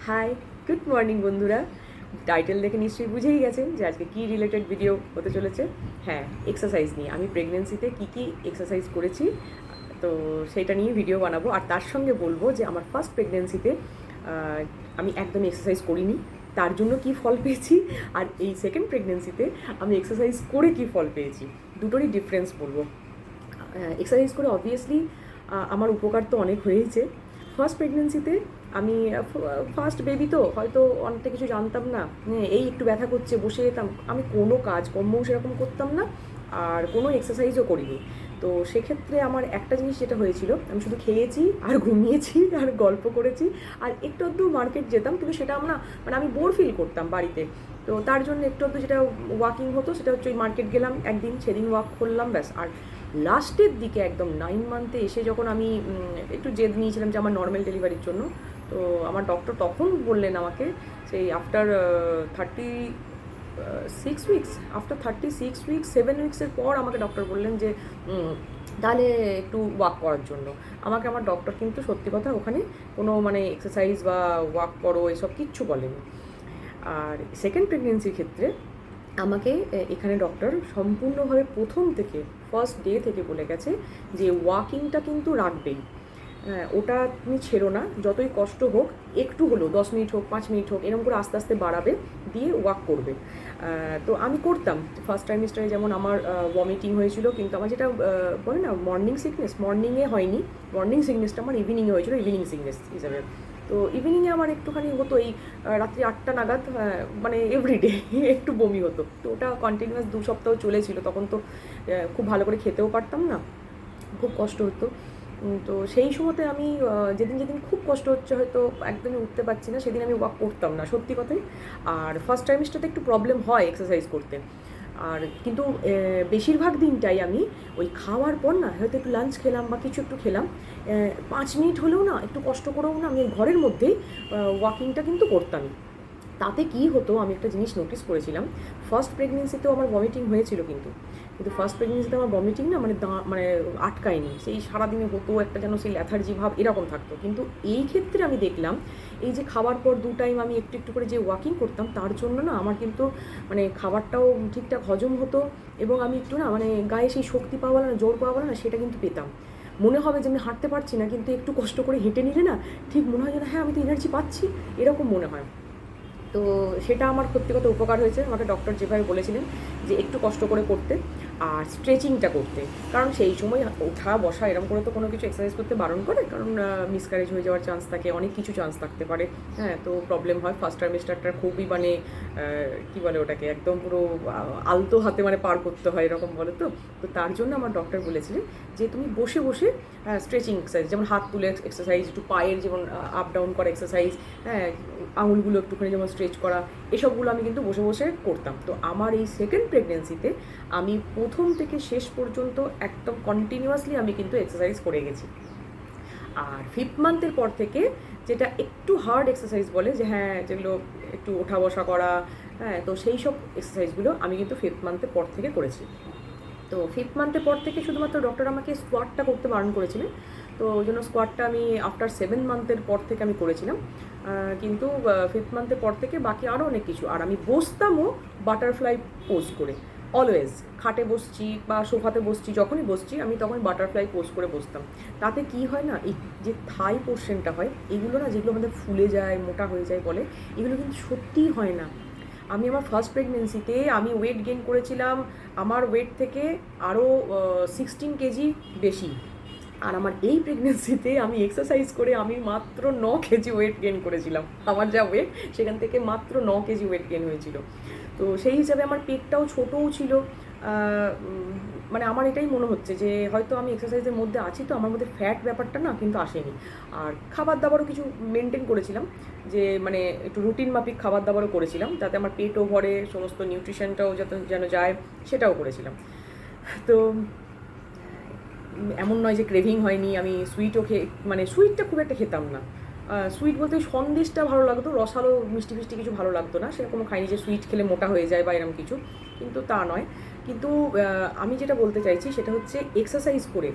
High, good morning বন্ধুরা। Title দেখে নিশ্চয়ই বুঝেই গেছেন যে আজকে কী রিলেটেড ভিডিও হতে চলেছে। হ্যাঁ, এক্সারসাইজ নিয়ে। আমি প্রেগনেন্সিতে কী এক্সারসাইজ করেছি তো সেটা নিয়ে ভিডিও বানাবো। আর তার সঙ্গে বলবো যে আমার ফার্স্ট প্রেগনেন্সিতে আমি একদমই এক্সারসাইজ করিনি, তার জন্য কী ফল পেয়েছি, আর এই সেকেন্ড প্রেগনেন্সিতে আমি এক্সারসাইজ করে কী ফল পেয়েছি, দুটোরই ডিফারেন্স বলবো। এক্সারসাইজ করে অবভিয়াসলি আমার উপকার তো অনেক হয়েইছে। ফার্স্ট প্রেগনেন্সিতে আমি ফার্স্ট বেবি তো হয়তো অনেকটা কিছু জানতাম না, এই একটু ব্যথা করছে বসে যেতাম, আমি কোনো কাজকর্মও সেরকম করতাম না আর কোনো এক্সারসাইজও করিনি। তো সেক্ষেত্রে আমার একটা জিনিস যেটা হয়েছিল, আমি শুধু খেয়েছি আর ঘুমিয়েছি আর গল্প করেছি আর একটু আধটু মার্কেট যেতাম, কিন্তু সেটা আমরা মানে আমি বোর ফিল করতাম বাড়িতে। তো তার জন্য একটু আধটু যেটা ওয়াকিং হতো সেটা হচ্ছে ওই মার্কেট গেলাম একদিন, সেদিন ওয়াক করলাম ব্যাস। আর লাস্টের দিকে একদম 9 মান্থে এসে যখন আমি একটু জেদ নিয়েছিলাম যে আমার নর্মাল ডেলিভারির জন্য, তো আমার ডক্টর তখন বললেন আমাকে, সেই আফটার 36 উইকস, আফটার 36 উইকস 7 উইক্সের পর আমাকে ডক্টর বললেন যে তাহলে একটু ওয়াক করার জন্য। আমাকে আমার ডক্টর কিন্তু সত্যি কথা ওখানে কোনো মানে এক্সারসাইজ বা ওয়াক করো এসব কিচ্ছু বলেনি। আর সেকেন্ড প্রেগনেন্সির ক্ষেত্রে আমাকে এখানে ডক্টর সম্পূর্ণভাবে প্রথম থেকে ফার্স্ট ডে থেকে বলে গেছে যে ওয়াকিংটা কিন্তু রাখবেই। ওটা তুমি ছেড়ো না, যতই কষ্ট হোক একটু হলেও 10 মিনিট হোক 5 মিনিট হোক এরকম করে আস্তে আস্তে বাড়াবে, দিয়ে ওয়াক করবে। তো আমি করতাম ফার্স্ট ট্রাইমেস্টারে, যেমন আমার ভমিটিং হয়েছিল, কিন্তু আমার যেটা বলে না মর্নিং সিকনেস, মর্নিংয়ে হয়নি, মর্নিং সিকনেসটা আমার ইভিনিংয়ে হয়েছিল, ইভিনিং সিকনেস হিসাবে। তো ইভিনিংয়ে আমার একটুখানি হতো এই রাত্রি 8টা নাগাদ, মানে এভরিডে একটু বমি হতো। তো ওটা কন্টিনিউয়াস 2 সপ্তাহ চলেছিল, তখন তো খুব ভালো করে খেতেও পারতাম না, খুব কষ্ট হতো। তো সেই সময়তে আমি যেদিন যেদিন খুব কষ্ট হচ্ছে, হয়তো একদমই উঠতে পারছি না, সেদিন আমি ওয়াক করতাম না সত্যি কথাই। আর ফার্স্ট টাইমিস্টারতে একটু প্রবলেম হয় এক্সারসাইজ করতে, আর কিন্তু বেশিরভাগ দিনটাই আমি ওই খাওয়ার পর না হয়তো একটু লাঞ্চ খেলাম বা কিছু একটু খেলাম, 5 মিনিট হলেও না একটু কষ্ট করেও না আমি ঘরের মধ্যেই ওয়াকিংটা কিন্তু করতামই। তাতে কী হতো, আমি একটা জিনিস নোটিস করেছিলাম, ফার্স্ট প্রেগনেন্সিতেও আমার ভমিটিং হয়েছিল, কিন্তু ফার্স্ট প্রেগনেন্সিতে আমার ভমিটিং না মানে মানে আটকায়নি, সেই সারাদিনে হতো একটা যেন সেই ল্যাথার্জি ভাব এরকম থাকতো। কিন্তু এই ক্ষেত্রে আমি দেখলাম এই যে খাবার পর 2 টাইম আমি একটু একটু করে যে ওয়াকিং করতাম, তার জন্য না আমার কিন্তু মানে খাবারটাও ঠিকঠাক হজম হতো, এবং আমি একটু না মানে গায়ে সেই শক্তি পাওয়া না, জোর পাওয়া না, সেটা কিন্তু পেতাম। মনে হবে যে আমি হাঁটতে পারছি না, কিন্তু একটু কষ্ট করে হেঁটে নিলে না ঠিক মনে হয় যেন হ্যাঁ আমি তো এনার্জি পাচ্ছি, এরকম মনে হয়। তো সেটা আমার সত্যি কথা উপকার হয়েছে। আমাকে ডক্টর যেভাবে বলেছিলেন যে একটু কষ্ট করে করতে আর স্ট্রেচিংটা করতে, কারণ সেই সময় ওঠা বসা এরকম করে তো কোনো কিছু এক্সারসাইজ করতে বারণ করে, কারণ মিসক্যারেজ হয়ে যাওয়ার চান্স থাকে, অনেক কিছু চান্স থাকতে পারে। হ্যাঁ, তো প্রবলেম হয়। ফার্স্ট ট্রাইমেস্টারটা খুবই মানে কী বলে ওটাকে, একদম পুরো আলতো হাতে মানে পার করতে হয় এরকম বলে। তো তো তার জন্য আমার ডক্টর বলেছিলেন যে তুমি বসে বসে স্ট্রেচিং এক্সারসাইজ, যেমন হাত তুলে এক্সারসাইজ, একটু পায়ের যেমন আপ ডাউন করা এক্সারসাইজ, হ্যাঁ আঙুলগুলো একটুখানি যেমন স্ট্রেচ করা, এসবগুলো আমি কিন্তু বসে বসে করতাম। তো আমার এই সেকেন্ড প্রেগনেন্সিতে আমি প্রথম থেকে শেষ পর্যন্ত একদম কন্টিনিউয়াসলি আমি কিন্তু এক্সারসাইজ করে গেছি। আর 5th মান্থের পর থেকে যেটা একটু হার্ড এক্সারসাইজ বলে, যে হ্যাঁ যেগুলো একটু ওঠা বসা করা, হ্যাঁ তো সেই সব এক্সারসাইজগুলো আমি কিন্তু 5th মান্থের পর থেকে করেছি। তো 5th মান্থের পর থেকে শুধুমাত্র ডক্টর আমাকে স্কোয়াটটা করতে বারণ করেছিলেন, তো ওই জন্য স্কোয়াটটা আমি আফটার 7 মান্থের পর থেকে আমি করেছিলাম। কিন্তু 5th মান্থের পর থেকে বাকি আরও অনেক কিছু। আর আমি বসতামও বাটারফ্লাই পোজ করে, অলওয়েজ খাটে বসছি বা সোফাতে বসছি, যখনই বসছি আমি তখন বাটারফ্লাই পোজ করে বসতাম। তাতে কি হয় না, এই যে থাই পোর্শনটা হয়, এগুলো না যেগুলো আমাদের ফুলে যায় মোটা হয়ে যায় বলে, এগুলো কিন্তু সত্যিই হয় না। আমি আমার ফার্স্ট প্রেগনেন্সিতে আমি ওয়েট গেইন করেছিলাম আমার ওয়েট থেকে আরও 16 কেজি বেশি। আর আমার এই প্রেগনেন্সিতে আমি এক্সারসাইজ করে আমি মাত্র 9 কেজি ওয়েট গেইন করেছিলাম। আমার যা ওয়েট সেখান থেকে মাত্র 9 কেজি ওয়েট গেইন হয়েছিল। তো সেই হিসাবে আমার পেটটাও ছোটোও ছিল। মানে আমার এটাই মনে হচ্ছে যে হয়তো আমি এক্সারসাইজের মধ্যে আছি, তো আমার মধ্যে ফ্যাট ব্যাপারটা না কিন্তু আসেনি। আর খাবার দাবারও কিছু মেনটেন করেছিলাম, যে মানে একটু রুটিন মাফিক খাবার দাবারও করেছিলাম, যাতে আমার পেটও ভরে, সমস্ত নিউট্রিশনটাও যাতে যেন যায় সেটাও করেছিলাম। তো এমন নয় যে ক্রেভিং হয়নি, আমি সুইটও মানে সুইটটা খুব একটা খেতাম না। সুইট বলতে সন্দেশটা ভালো লাগতো, রসালো মিষ্টি ফিষ্টি কিছু ভালো লাগতো না, সেরকমও খাইনি যে সুইট খেলে মোটা হয়ে যায় বা এরকম কিছু, কিন্তু তা নয়। কিন্তু আমি যেটা বলতে চাইছি সেটা হচ্ছে এক্সারসাইজ করে,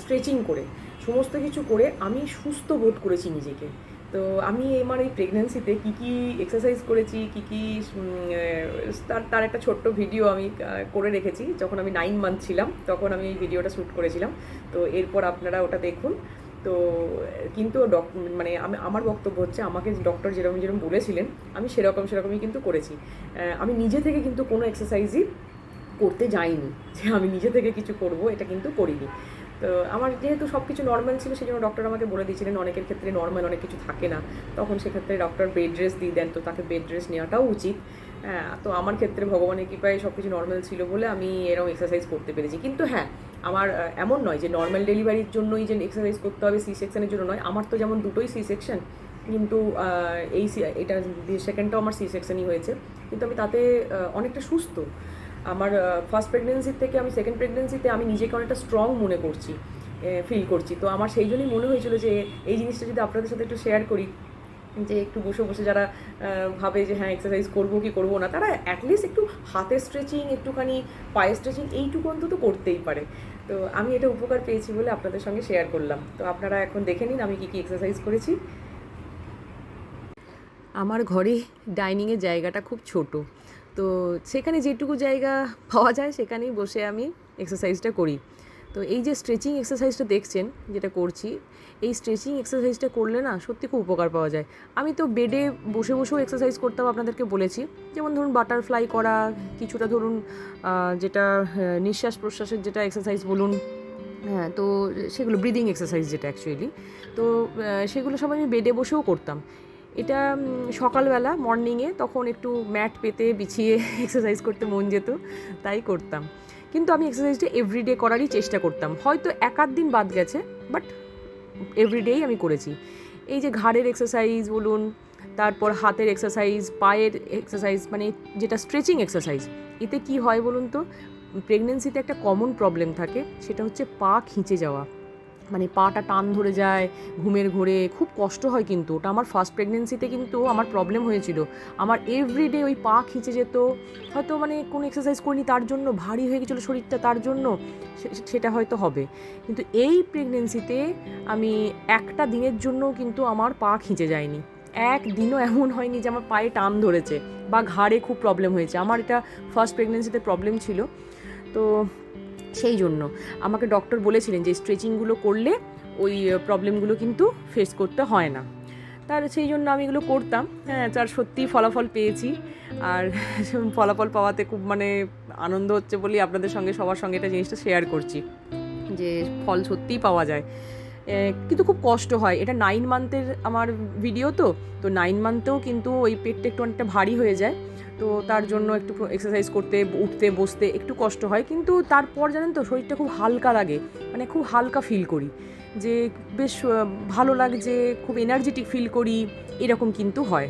স্ট্রেচিং করে, সমস্ত কিছু করে আমি সুস্থ বোধ করেছি নিজেকে। তো আমি আমার এই প্রেগনেন্সিতে কী কী এক্সারসাইজ করেছি, কী কী তার তার একটা ছোট্ট ভিডিও আমি করে রেখেছি। যখন আমি 9 মান্থ ছিলাম তখন আমি এই ভিডিওটা শ্যুট করেছিলাম। তো এরপর আপনারা ওটা দেখুন। তো কিন্তু মানে আমার বক্তব্য হচ্ছে, আমাকে ডক্টর যেরকম যেরকম বলেছিলেন আমি সেরকমই কিন্তু করেছি। আমি নিজে থেকে কিন্তু কোনো এক্সারসাইজই করতে যাইনি, যে আমি নিজে থেকে কিছু করব এটা কিন্তু করিনি। তো আমার যেহেতু সব কিছু নর্মাল ছিল, সেই জন্য ডক্টর আমাকে বলে দিয়েছিলেন অনেকের ক্ষেত্রে নর্মাল অনেক কিছু থাকে না, তখন সেক্ষেত্রে ডক্টর বেড রেস্ট দিয়ে দেন, তো তাকে বেড রেস্ট নেওয়াটাও উচিত। হ্যাঁ, তো আমার ক্ষেত্রে ভগবানের কৃপায় সব কিছু নর্মাল ছিল বলে আমি এরকম এক্সারসাইজ করতে পেরেছি। কিন্তু হ্যাঁ, আমার এমন নয় যে নর্মাল ডেলিভারির জন্যই যে এক্সারসাইজ করতে হবে, সি সেকশনের জন্য নয়। আমার তো যেমন দুটোই সি সেকশন, কিন্তু এটা সেকেন্ডটাও আমার সি সেকশনই হয়েছে, কিন্তু আমি তাতে অনেকটা সুস্থ। আমার ফার্স্ট প্রেগনেন্সির থেকে আমি সেকেন্ড প্রেগনেন্সিতে আমি নিজেকে অনেকটা স্ট্রং মনে করছি, ফিল করছি। তো আমার সেই জন্যই মনে হয়েছিল যে এই জিনিসটা যদি আপনাদের সাথে একটু শেয়ার করি, যে একটু বসে বসে যারা ভাবে যে হ্যাঁ এক্সারসাইজ করবো কি করবো না, তারা অ্যাটলিস্ট একটু হাতের স্ট্রেচিং, একটুখানি পায়ের স্ট্রেচিং এইটুকু অন্তত করতেই পারে। তো আমি এটা উপকার পেয়েছি বলে আপনাদের সঙ্গে শেয়ার করলাম। তো আপনারা এখন দেখে নিন আমি কী কী এক্সারসাইজ করেছি। আমার ঘরে ডাইনিংয়ের জায়গাটা খুব ছোট, তো সেখানে যেটুকু জায়গা পাওয়া যায় সেখানেই বসে আমি এক্সারসাইজটা করি। তো এই যে স্ট্রেচিং এক্সারসাইজটা দেখছেন যেটা করছি, এই স্ট্রেচিং এক্সারসাইজটা করলে না সত্যি খুব উপকার পাওয়া যায়। আমি তো বেডে বসে বসেও এক্সারসাইজ করতেও আপনাদেরকে বলেছি, যেমন ধরুন বাটারফ্লাই করা, কিছুটা ধরুন যেটা নিঃশ্বাস প্রশ্বাসের যেটা এক্সারসাইজ বলুন, হ্যাঁ, তো সেগুলো ব্রিদিং এক্সারসাইজ যেটা অ্যাকচুয়ালি, তো সেগুলো সব আমি বেডে বসেও করতাম। এটা সকালবেলা মর্নিংয়ে তখন একটু ম্যাট পেতে বিছিয়ে এক্সারসাইজ করতে মন যেত, তাই করতাম। কিন্তু আমি এক্সারসাইজটা এভরিডে করারই চেষ্টা করতাম, হয়তো এক আধ দিন বাদ গেছে, বাট এভরিডেই আমি করেছি। এই যে ঘাড়ের এক্সারসাইজ বলুন, তারপর হাতের এক্সারসাইজ, পায়ের এক্সারসাইজ, মানে যেটা স্ট্রেচিং এক্সারসাইজ, এতে কি হয় বলুন তো, প্রেগনেন্সিতে একটা কমন প্রবলেম থাকে, সেটা হচ্ছে পা খিঁচে যাওয়া, মানে পাটা টান ধরে যায় ঘুমের ঘোরে, খুব কষ্ট হয়। কিন্তু ওটা আমার ফার্স্ট প্রেগনেন্সিতে কিন্তু আমার প্রবলেম হয়েছিল, আমার এভরিডে ওই পা খিঁচে যেত। হয়তো মানে কোনো এক্সারসাইজ করিনি তার জন্য, ভারী হয়ে গেছিলো শরীরটা তার জন্য, সেটা হয়তো হবে। কিন্তু এই প্রেগনেন্সিতে আমি একটা দিনের জন্য কিন্তু আমার পা খিঁচে যায়নি, একদিনও এমন হয়নি যে আমার পায়ে টান ধরেছে বা ঘাড়ে খুব প্রবলেম হয়েছে। আমার এটা ফার্স্ট প্রেগনেন্সিতে প্রবলেম ছিল, তো সেই জন্য আমাকে ডক্টর বলেছিলেন যে স্ট্রেচিংগুলো করলে ওই প্রবলেমগুলো কিন্তু ফেস করতে হয় না। তার সেই জন্য আমি এগুলো করতাম। হ্যাঁ, তার সত্যিই ফলাফল পেয়েছি, আর ফলাফল পাওয়াতে খুব মানে আনন্দ হচ্ছে বলেই আপনাদের সঙ্গে সবার সঙ্গে এটা জিনিসটা শেয়ার করছি, যে ফল সত্যিই পাওয়া যায়। কিন্তু খুব কষ্ট হয়। এটা 9 মান্থের আমার ভিডিও, তো 9 মান্থেও কিন্তু ওই পেটটা একটু অনেকটা ভারী হয়ে যায়, তো তার জন্য একটু এক্সারসাইজ করতে, উঠতে বসতে একটু কষ্ট হয়। কিন্তু তারপর জানেন তো শরীরটা খুব হালকা লাগে, মানে খুব হালকা ফিল করি, যে বেশ ভালো লাগছে, খুব এনার্জেটিক ফিল করি, এরকম কিন্তু হয়।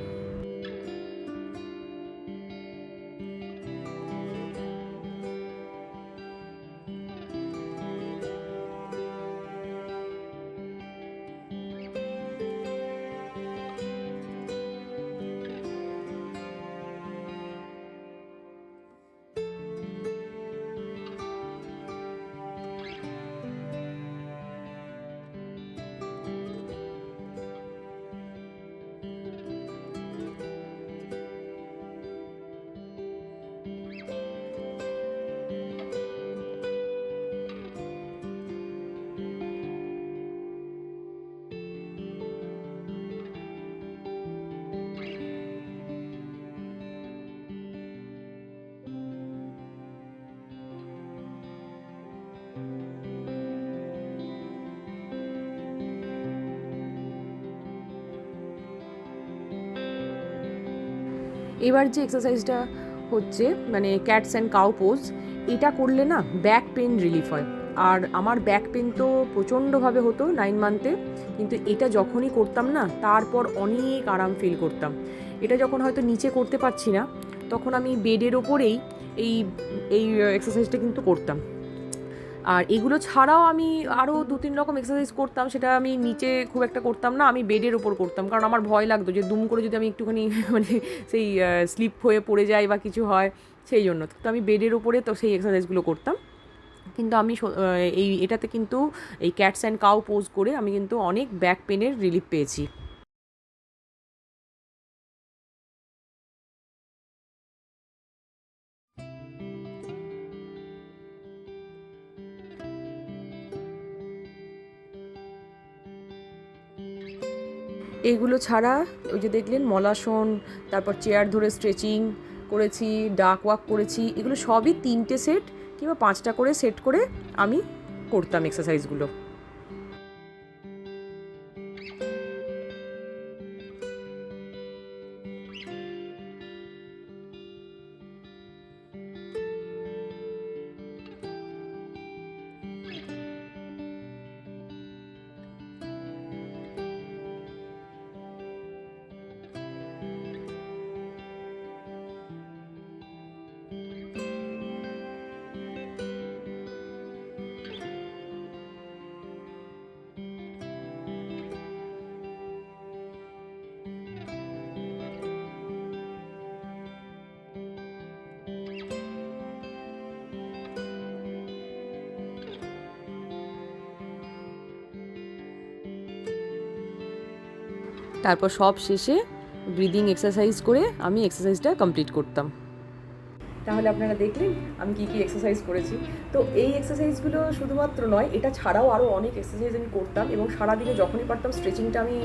এবার যে এক্সারসাইজটা হচ্ছে মানে ক্যাটস অ্যান্ড কাউ পোজ, এটা করলে না ব্যাক পেন রিলিফ হয়। আর আমার ব্যাক পেন তো প্রচণ্ডভাবে হতো 9 মান্থে, কিন্তু এটা যখনই করতাম না তারপর অনেক আরাম ফিল করতাম। এটা যখন হয়তো নিচে করতে পারছি না, তখন আমি বেডের ওপরেই এই এই এক্সারসাইজটা কিন্তু করতাম। আর এগুলো ছাড়াও আমি আরও 2-3 রকম এক্সারসাইজ করতাম, সেটা আমি নিচে খুব একটা করতাম না, আমি বেডের ওপর করতাম, কারণ আমার ভয় লাগতো যে দুম করে যদি আমি একটুখানি মানে সেই স্লিপ হয়ে পড়ে যাই বা কিছু হয়, সেই জন্য তো আমি বেডের ওপরে তো সেই এক্সারসাইজগুলো করতাম। কিন্তু আমি এটাতে কিন্তু এই ক্যাটস অ্যান্ড কাউ পোজ করে আমি কিন্তু অনেক ব্যাক পেনের রিলিফ পেয়েছি। এইগুলো ছাড়া ওই যে দেখলেন মলাসন, তারপর চেয়ার ধরে স্ট্রেচিং করেছি, ডাক ওয়াক করেছি, এগুলো সবই 3টে সেট কিংবা 5টা করে সেট করে আমি করতাম এক্সারসাইজগুলো। তারপর সব শেষে ব্রিদিং এক্সারসাইজ করে আমি এক্সারসাইজটা কমপ্লিট করতাম। তাহলে আপনারা দেখলেন আমি কী কী এক্সারসাইজ করেছি। তো এই এক্সারসাইজগুলো শুধুমাত্র নয়, এটা ছাড়াও আরও অনেক এক্সারসাইজ আমি করতাম এবং সারাদিনে যখনই পারতাম স্ট্রেচিংটা আমি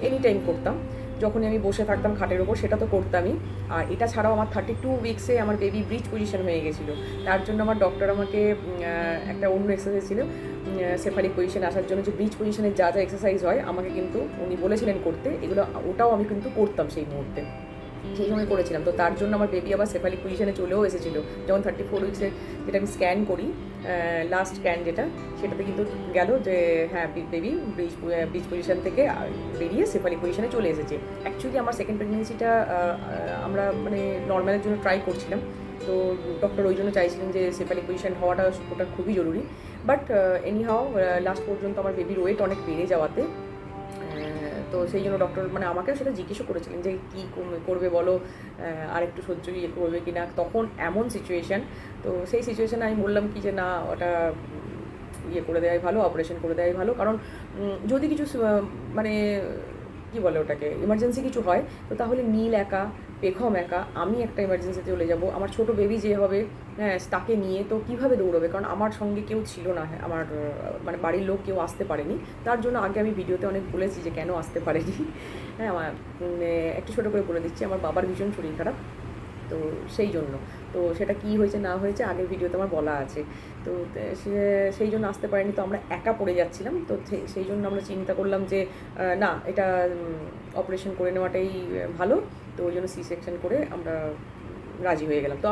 এনি টাইম করতাম। যখনই আমি বসে থাকতাম খাটের ওপর সেটা তো করতামই। আর এটা ছাড়াও আমার 32 উইক্সে আমার বেবি ব্রিজ পজিশন হয়ে গেছিলো। তার জন্য আমার ডক্টর আমাকে একটা অন্য এক্সারসাইজ ছিল সেফালিক পজিশনে আসার জন্য, যে ব্রিজ পজিশনের যা যা এক্সারসাইজ হয় আমাকে কিন্তু উনি বলেছিলেন করতে, এগুলো ওটাও আমি কিন্তু করতাম সেই মুহূর্তে, সেই সময় করেছিলাম। তো তার জন্য আমার বেবি আবার সেফালিক পজিশনে চলেও এসেছিলো। যেমন 34 উইক্সে যেটা আমি স্ক্যান করি, লাস্ট স্ক্যান যেটা, সেটাতে কিন্তু গেল যে হ্যাঁ বেবি ব্রিজ পজিশন থেকে বেরিয়ে সেফালিক পজিশনে চলে এসেছে। অ্যাকচুয়ালি আমার সেকেন্ড প্রেগনেন্সিটা আমরা মানে নর্মালের জন্য ট্রাই করছিলাম, তো ডক্টর ওই জন্য চাইছিলেন যে সেফালিক পজিশন হওয়াটা ওটা খুবই জরুরি। বাট এনিহাও লাস্ট পর্যন্ত আমার বেবির ওয়েট অনেক বেড়ে যাওয়াতে তো সেই জন্য ডক্টর মানে আমাকেও সেটা জিজ্ঞেসও করেছিলেন যে কী করবে বলো, আর একটু সহ্য করবে কি না, তখন এমন সিচুয়েশান। তো সেই সিচুয়েশানে আমি বললাম কি যে না, ওটা করে দেওয়াই ভালো, অপারেশন করে দেওয়াই ভালো। কারণ যদি কিছু মানে কী বলে ওটাকে ইমার্জেন্সি কিছু হয়, তো তাহলে নীল একা, পেখম একা, আমি একটা ইমার্জেন্সিতে চলে যাব, আমার ছোটো বেবি যে হবে হ্যাঁ তাকে নিয়ে তো কীভাবে দৌড়বে, কারণ আমার সঙ্গে কেউ ছিল না, হ্যাঁ আমার মানে বাড়ির লোক কেউ আসতে পারেনি। তার জন্য আগে আমি ভিডিওতে অনেক বলেছি যে কেন আসতে পারেনি। হ্যাঁ আমার একটু ছোটো করে বলে দিচ্ছি, আমার বাবার ভীষণ শরীর খারাপ, তো সেই জন্য তো সেটা কী হয়েছে না হয়েছে আগের ভিডিওতে আমার বলা আছে। তো সেই জন্য আসতে পারিনি, তো আমরা একা পড়ে যাচ্ছিলাম। তো সেই জন্য আমরা চিন্তা করলাম যে না, এটা অপারেশন করে নেওয়াটাই ভালো। তো ওই জন্য সি সেকশন করে আমরা রাজি হয়ে গেলাম। তো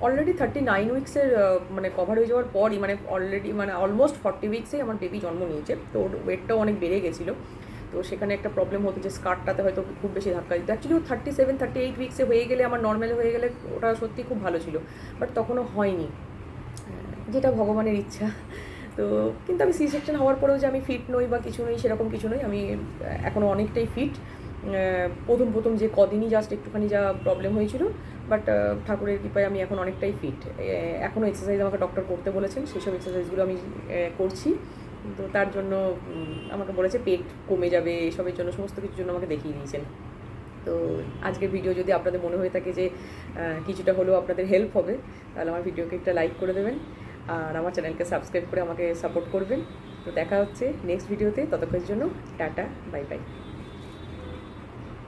অলরেডি 39 উইক্সের মানে কভার হয়ে যাওয়ার পরই মানে অলরেডি মানে অলমোস্ট 40 উইক্সেই আমার বেবি জন্ম নিয়েছে। তো ওর ওয়েটটাও অনেক বেড়ে গেছিলো। তো সেখানে একটা প্রবলেম হতো যে স্কার্টটাতে হয়তো খুব বেশি ধাক্কা দিত। অ্যাকচুয়ালি 37-38 উইক্সে হয়ে গেলে আমার নর্মাল হয়ে গেলে ওটা সত্যি খুব ভালো ছিল, বাট তখনও হয়নি, যেটা ভগবানের ইচ্ছা। তো কিন্তু আমি সি সেকশন হওয়ার পরেও যে আমি ফিট নই বা কিছু নই সেরকম কিছু নই, আমি এখনও অনেকটাই ফিট। প্রথম যে কদিনই জাস্ট একটুখানি যা প্রবলেম হয়েছিল, বাট ঠাকুরের কৃপায় আমি এখন অনেকটাই ফিট। এখনও এক্সারসাইজ আমাকে ডক্টর করতে বলেছেন, সেই সব এক্সারসাইজগুলো আমি করছি। তো তার জন্য আমাকে বলেছে পেট কমে যাবে, এসবের জন্য সমস্ত কিছুর জন্য আমাকে দেখিয়ে দিয়েছেন। তো আজকের ভিডিও যদি আপনাদের মনে হয়ে থাকে যে কিছুটা হলেও আপনাদের হেল্প হবে, তাহলে আমার ভিডিওকে একটা লাইক করে দেবেন আর আমার চ্যানেলকে সাবস্ক্রাইব করে আমাকে সাপোর্ট করবেন। তো দেখা হচ্ছে নেক্সট ভিডিওতে, ততক্ষণের জন্য টাটা, বাই বাই।